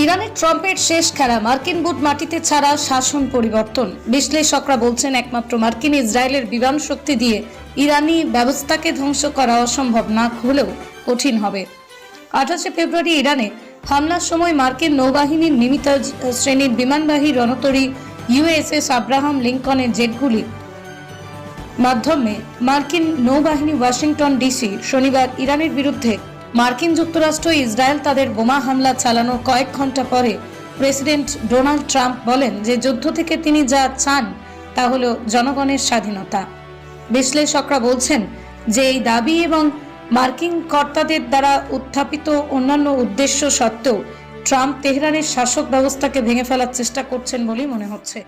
ইরানে ট্রাম্পের শেষ খেলা, মার্কিন বুট মাটিতে ছাড়া শাসন পরিবর্তন। বিশ্লেষকরা বলছেন একমাত্র মার্কিন ইসরায়েলের বিমান শক্তি দিয়ে ইরানি ব্যবস্থাকে ধ্বংস করা অসম্ভব না হলেও কঠিন হবে। 28 ফেব্রুয়ারি ইরানে হামলার সময় মার্কিন নৌবাহিনীর নিমিতাজ শ্রেণীর বিমানবাহী রণতরী ইউএসএস আব্রাহাম লিঙ্কনের জেটগুলি মাধ্যমে মার্কিন নৌবাহিনী ওয়াশিংটন ডিসি শনিবার ইরানের বিরুদ্ধে মার্কিন যুক্তরাষ্ট্র ইসরায়েল তাদের বোমা হামলা চালানোর কয়েক ঘন্টা পরে প্রেসিডেন্ট ডোনাল্ড ট্রাম্প বলেন যে যুদ্ধ থেকে তিনি যা চান তা হলো জনগণের স্বাধীনতা। বিশ্লেষকরা বলছেন যে এই দাবি এবং মার্কিন কর্তাদের দ্বারা উত্থাপিত অন্যান্য উদ্দেশ্য সত্ত্বেও ট্রাম্প তেহরানের শাসক ব্যবস্থাকে ভেঙে ফেলার চেষ্টা করছেন বলেই মনে হচ্ছে।